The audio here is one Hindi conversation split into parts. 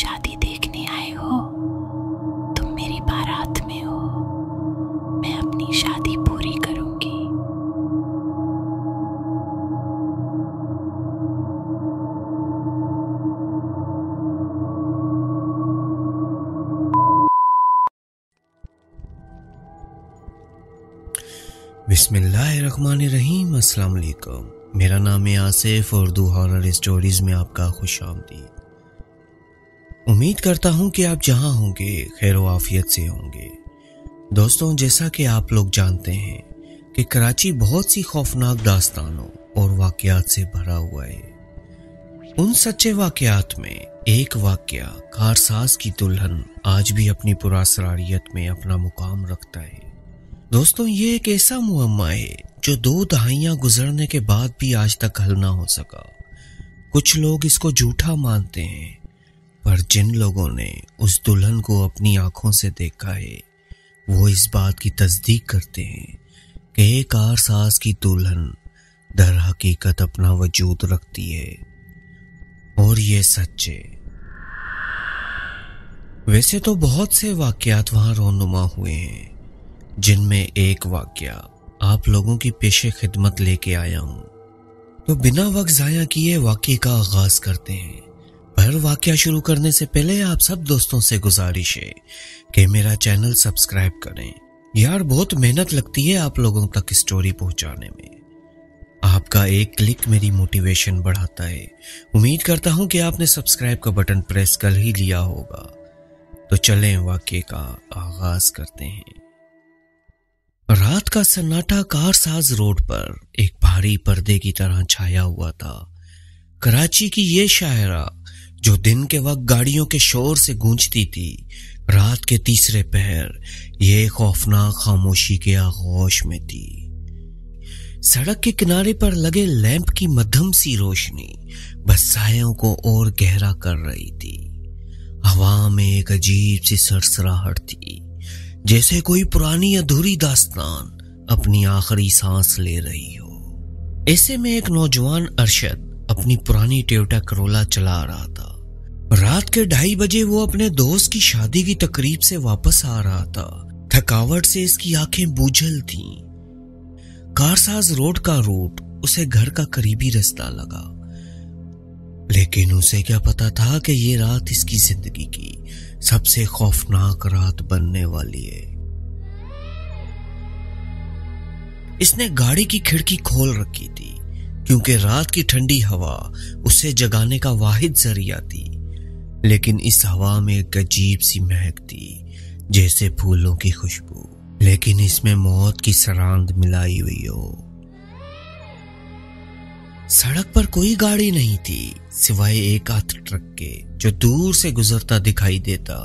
शादी देखने आए हो? तुम मेरी बारात में हो। मैं अपनी शादी पूरी करूंगी। बिस्मिल्लाहिर्रहमानिर्रहीम। अस्सलाम वालेकुम। मेरा नाम है आसिफ और उर्दू हॉरर स्टोरीज में आपका खुशामदीद। उम्मीद करता हूँ कि आप जहाँ होंगे खैर व आफियत से होंगे। दोस्तों, जैसा कि आप लोग जानते हैं कि कराची बहुत सी खौफनाक दास्तानों और वाक़यात से भरा हुआ है। उन सच्चे वाक़यात में एक वाक़या कारसाज की दुल्हन आज भी अपनी पुरअसरारियत में अपना मुकाम रखता है। दोस्तों, ये एक ऐसा मुअम्मा है जो 2 दहाइयां गुजरने के बाद भी आज तक हल ना हो सका। कुछ लोग इसको झूठा मानते हैं, पर जिन लोगों ने उस दुल्हन को अपनी आंखों से देखा है वो इस बात की तस्दीक करते हैं कि एक कारसाज की दुल्हन दर हकीकत अपना वजूद रखती है और ये सच है। वैसे तो बहुत से वाक़यात वहां रोनुमा हुए हैं, जिनमें एक वाक़या आप लोगों की पेशे खिदमत लेके आया हूं। तो बिना वक्त ज़ाया किए वाक़े का आगाज करते हैं। पर वाक़या शुरू करने से पहले आप सब दोस्तों से गुजारिश है कि मेरा चैनल सब्सक्राइब करें। यार, बहुत मेहनत लगती है आप लोगों तक स्टोरी पहुंचाने में। आपका एक क्लिक मेरी मोटिवेशन बढ़ाता है। उम्मीद करता हूं कि आपने सब्सक्राइब का बटन प्रेस कर ही लिया होगा। तो चलें वाक़े का आगाज करते हैं। रात का सन्नाटा कारसाज रोड पर एक भारी पर्दे की तरह छाया हुआ था। कराची की ये शायरा जो दिन के वक्त गाड़ियों के शोर से गूंजती थी, रात के तीसरे पहर ये खौफनाक खामोशी के आगोश में थी। सड़क के किनारे पर लगे लैंप की मध्यम सी रोशनी बस सायों को और गहरा कर रही थी। हवा में एक अजीब सी सरसराहट थी, जैसे कोई पुरानी अधूरी दास्तान अपनी आखिरी सांस ले रही हो। ऐसे में एक नौजवान अरशद अपनी पुरानी टोयोटा करोला चला रहा था। रात के 2:30 बजे वो अपने दोस्त की शादी की तकरीब से वापस आ रहा था। थकावट से इसकी आंखें बूझल थीं। कारसाज रोड का रूट उसे घर का करीबी रास्ता लगा, लेकिन उसे क्या पता था कि ये रात इसकी जिंदगी की सबसे खौफनाक रात बनने वाली है। इसने गाड़ी की खिड़की खोल रखी थी क्योंकि रात की ठंडी हवा उसे जगाने का वाहिद जरिया थी। लेकिन इस हवा में एक अजीब सी महक थी, जैसे फूलों की खुशबू, लेकिन इसमें मौत की सरांद मिलाई हुई हो। सड़क पर कोई गाड़ी नहीं थी सिवाय एक आध ट्रक के जो दूर से गुजरता दिखाई देता।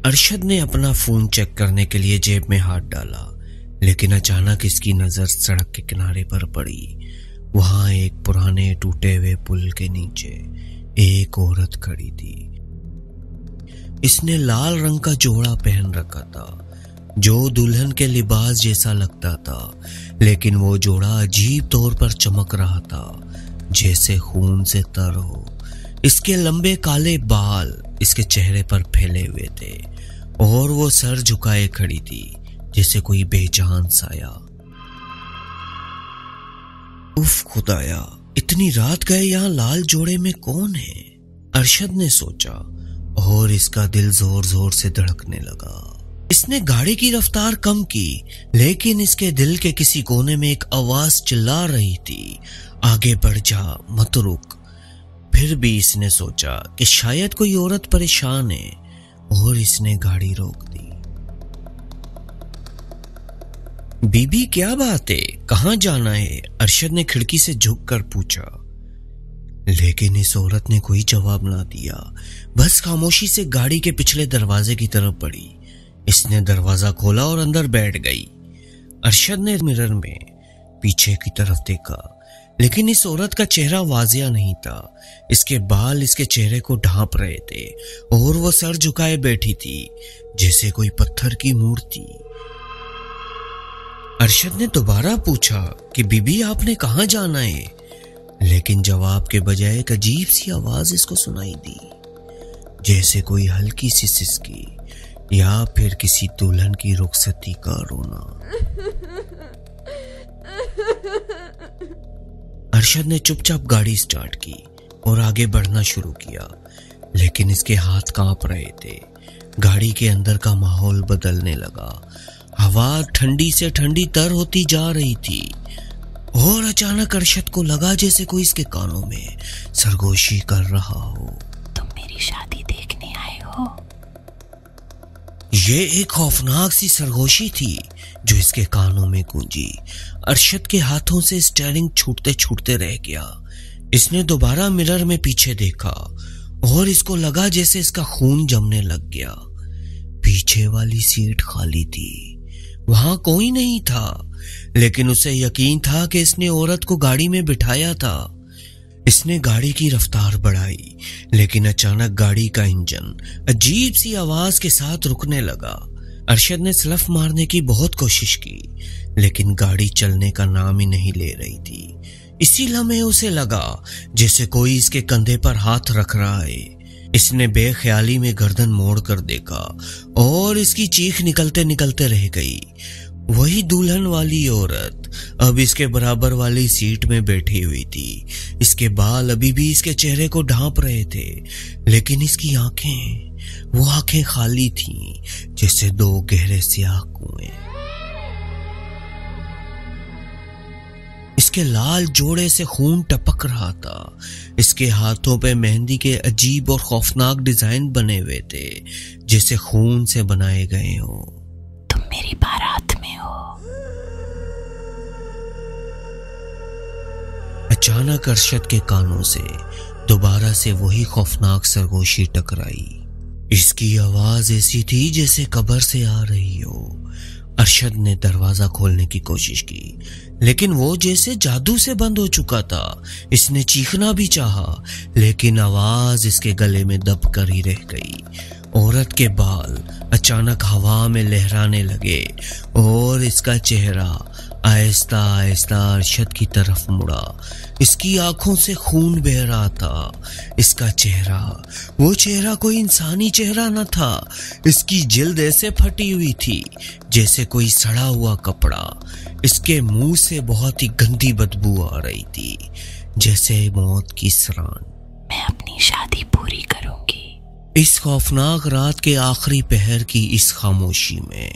अरशद ने अपना फोन चेक करने के लिए जेब में हाथ डाला, लेकिन अचानक इसकी नजर सड़क के किनारे पर पड़ी। वहां एक पुराने टूटे हुए पुल के नीचे एक औरत खड़ी थी। इसने लाल रंग का जोड़ा पहन रखा था जो दुल्हन के लिबास जैसा लगता था, लेकिन वो जोड़ा अजीब तौर पर चमक रहा था, जैसे खून से तर हो। इसके लंबे काले बाल इसके चेहरे पर फैले हुए थे और वो सर झुकाए खड़ी थी जैसे कोई बेजान साया। उफ खुदाया, इतनी रात गए यहाँ लाल जोड़े में कौन है? अरशद ने सोचा और इसका दिल जोर जोर से धड़कने लगा। इसने गाड़ी की रफ्तार कम की, लेकिन इसके दिल के किसी कोने में एक आवाज चिल्ला रही थी, आगे बढ़ जा, मत रुक। फिर भी इसने सोचा कि शायद कोई औरत परेशान है और इसने गाड़ी रोक दी। बीबी, क्या बात है? कहाँ जाना है? अरशद ने खिड़की से झुककर पूछा, लेकिन इस औरत ने कोई जवाब ना दिया, बस खामोशी से गाड़ी के पिछले दरवाजे की तरफ बढ़ी। इसने दरवाजा खोला और अंदर बैठ गई। अरशद ने मिरर में पीछे की तरफ देखा, लेकिन इस औरत का चेहरा वाजिया नहीं था। इसके बाल इसके चेहरे को ढांप रहे थे और वो सर झुकाए बैठी थी जैसे कोई पत्थर की मूर्ति। अरशद ने दोबारा पूछा कि बीबी, आपने कहाँ जाना है? लेकिन जवाब के बजाय एक अजीब सी आवाज इसको सुनाई दी, जैसे कोई हल्की सी सिसकी या फिर किसी दुल्हन की रुखसती का रोना। अरशद ने चुपचाप गाड़ी स्टार्ट की और आगे बढ़ना शुरू किया, लेकिन इसके हाथ कांप रहे थे। गाड़ी के अंदर का माहौल बदलने लगा। हवा ठंडी से ठंडी तर होती जा रही थी और अचानक अरशद को लगा जैसे कोई इसके कानों में सरगोशी कर रहा हो। तुम मेरी शादी देखने आए हो? ये एक खौफनाक सी सरगोशी थी जो इसके कानों में गूंजी। अरशद के हाथों से स्टीयरिंग छूटते छूटते रह गया। इसने दोबारा मिरर में पीछे देखा और इसको लगा जैसे इसका खून जमने लग गया। पीछे वाली सीट खाली थी, वहां कोई नहीं था, लेकिन उसे यकीन था कि इसने औरत को गाड़ी में बिठाया था। इसने गाड़ी की रफ्तार बढ़ाई, लेकिन अचानक गाड़ी का इंजन अजीब सी आवाज के साथ रुकने लगा। अरशद ने स्लफ मारने की बहुत कोशिश की, लेकिन गाड़ी चलने का नाम ही नहीं ले रही थी। इसी लम्हे उसे लगा जैसे कोई इसके कंधे पर हाथ रख रहा है। इसने बेख्याली में गर्दन मोड़ कर देखा और इसकी चीख निकलते निकलते रह गई। वही दुल्हन वाली औरत अब इसके बराबर वाली सीट में बैठी हुई थी। इसके बाल अभी भी इसके चेहरे को ढांप रहे थे, लेकिन इसकी वो आंखें खाली थीं, जैसे दो गहरे स्याह कुएं। इसके लाल जोड़े से खून टपक रहा था। इसके हाथों पे मेहंदी के अजीब और खौफनाक डिजाइन बने हुए थे, जैसे खून से बनाए गए हों। तुम मेरी बारात में हो। अचानक अरशद के कानों से दोबारा से वही खौफनाक सरगोशी टकराई। इसकी आवाज ऐसी थी जैसे कब्र से आ रही हो। अरशद ने दरवाजा खोलने की कोशिश की, लेकिन वो जैसे जादू से बंद हो चुका था। इसने चीखना भी चाहा, लेकिन आवाज इसके गले में दब कर ही रह गई। औरत के बाल अचानक हवा में लहराने लगे और इसका चेहरा आहिस्ता आहिस्ता अरशद की तरफ मुड़ा। इसकी आंखों से खून बह रहा था। इसका चेहरा, वो चेहरा कोई इंसानी चेहरा न था। इसकी जिल्द ऐसे फटी हुई थी जैसे कोई सड़ा हुआ कपड़ा। इसके मुंह से बहुत ही गंदी बदबू आ रही थी, जैसे मौत की सरान। मैं अपनी शादी पूरी करूंगी। इस खौफनाक रात के आखिरी पहर की इस खामोशी में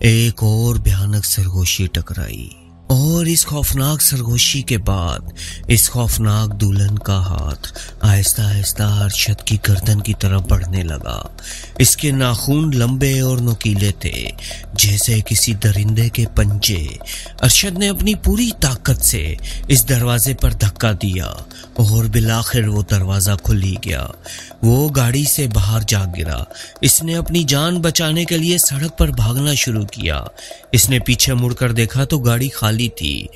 एक और भयानक सरगोशी टकराई, और इस खौफनाक सरगोशी के बाद इस खौफनाक दुल्हन का हाथ आहिस्ता आहिस्ता अरशद की गर्दन की तरफ बढ़ने लगा। इसके नाखून लंबे और नुकीले थे, जैसे किसी दरिंदे के पंजे। अरशद ने अपनी पूरी ताकत से इस दरवाजे पर धक्का दिया और बिलाखिर वो दरवाजा खुल ही गया। वो गाड़ी से बाहर जा गिरा। इसने अपनी जान बचाने के लिए सड़क पर भागना शुरू किया। इसने पीछे मुड़कर देखा तो गाड़ी खाली थी,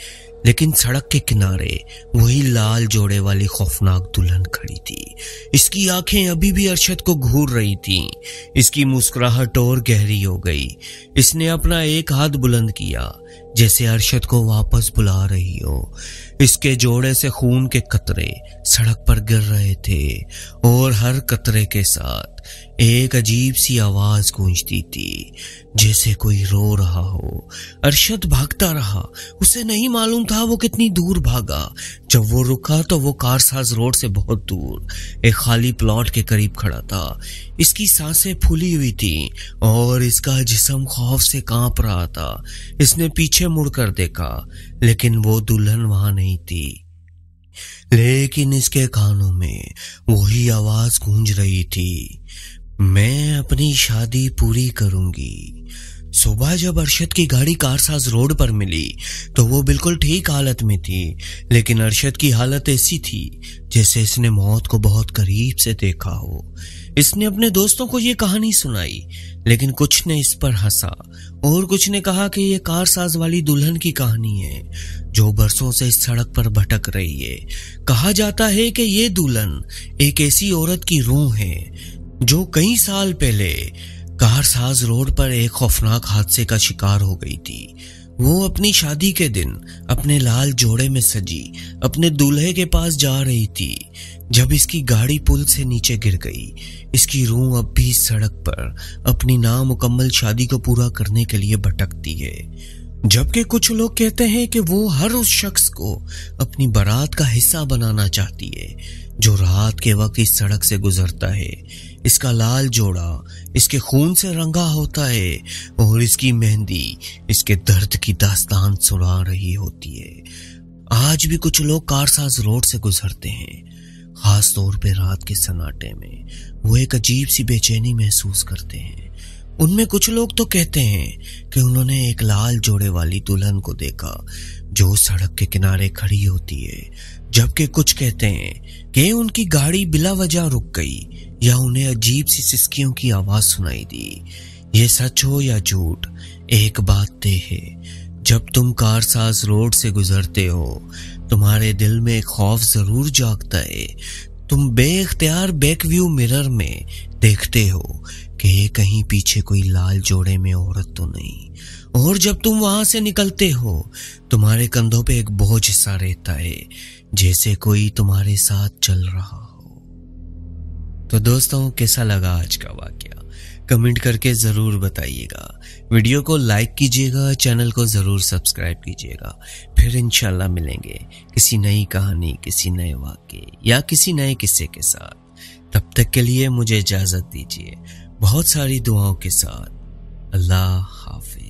लेकिन सड़क के किनारे वही लाल जोड़े वाली खौफनाक दुल्हन खड़ी थी। इसकी आंखें अभी भी अरशद को घूर रही थीं। इसकी मुस्कुराहट और गहरी हो गई। इसने अपना एक हाथ बुलंद किया, जैसे अरशद को वापस बुला रही हो। इसके जोड़े से खून के कतरे सड़क पर गिर रहे थे और हर कतरे के साथ एक अजीब सी आवाज गूंजती थी, जैसे कोई रो रहा हो। अरशद भागता रहा। उसे नहीं मालूम था वो कितनी दूर भागा। जब वो रुका तो वो कारसाज रोड से बहुत दूर एक खाली प्लॉट के करीब खड़ा था। इसकी सांसें फूली हुई थी और इसका जिस्म खौफ से कांप रहा था। इसने पीछे मुड़कर देखा, लेकिन वो दुल्हन वहां नहीं थी। लेकिन इसके कानों में वही आवाज गूंज रही थी, मैं अपनी शादी पूरी करूंगी। सुबह जब अरशद की गाड़ी कारसाज रोड पर मिली तो वो बिल्कुल ठीक हालत में थी, लेकिन अरशद की हालत ऐसी थी जैसे इसने मौत को बहुत करीब से देखा हो। इसने अपने दोस्तों को ये कहानी सुनाई, लेकिन कुछ ने इस पर हंसा और कुछ ने कहा कि ये कारसाज वाली दुल्हन की कहानी है जो बरसों से इस सड़क पर भटक रही है। कहा जाता है कि ये दुल्हन एक ऐसी औरत की रूह है जो कई साल पहले कारसाज रोड पर एक खौफनाक हादसे का शिकार हो गई थी। वो अपनी शादी के दिन अपने लाल जोड़े में सजी अपने दूल्हे के पास जा रही थी जब इसकी गाड़ी पुल से नीचे गिर गई। इसकी रूह अब भी सड़क पर अपनी नामुकम्मल शादी को पूरा करने के लिए भटकती है, जबकि कुछ लोग कहते हैं कि वो हर उस शख्स को अपनी बारात का हिस्सा बनाना चाहती है जो रात के वक्त इस सड़क से गुजरता है। इसका लाल जोड़ा इसके खून से रंगा होता है और इसकी मेहंदी इसके दर्द की दास्तान सुना रही होती है। आज भी कुछ लोग कारसाज रोड से गुजरते हैं, खास तौर पे रात के सन्नाटे में वो एक अजीब सी बेचैनी महसूस करते हैं। उनमें कुछ लोग तो कहते हैं कि उन्होंने एक लाल जोड़े वाली दुल्हन को देखा जो सड़क के किनारे खड़ी होती है, जबकि कुछ कहते हैं कि उनकी गाड़ी बिला वजह रुक गई या उन्हें अजीब सी सिसकियों की आवाज सुनाई दी। ये सच हो या झूठ, एक बात तय है, जब तुम कारसाज रोड से गुजरते हो तुम्हारे दिल में एक खौफ जरूर जागता है। तुम बेइख्तियार बैक व्यू मिरर में देखते हो कि कहीं पीछे कोई लाल जोड़े में औरत तो नहीं, और जब तुम वहां से निकलते हो तुम्हारे कंधों पे एक बोझ सा रहता है, जैसे कोई तुम्हारे साथ चल रहा हो। तो दोस्तों, कैसा लगा आज का वाकया? कमेंट करके जरूर बताइएगा। वीडियो को लाइक कीजिएगा, चैनल को जरूर सब्सक्राइब कीजिएगा। फिर इंशाल्लाह मिलेंगे किसी नई कहानी, किसी नए वाकये या किसी नए किस्से के साथ। तब तक के लिए मुझे इजाजत दीजिए, बहुत सारी दुआओं के साथ। अल्लाह हाफिज।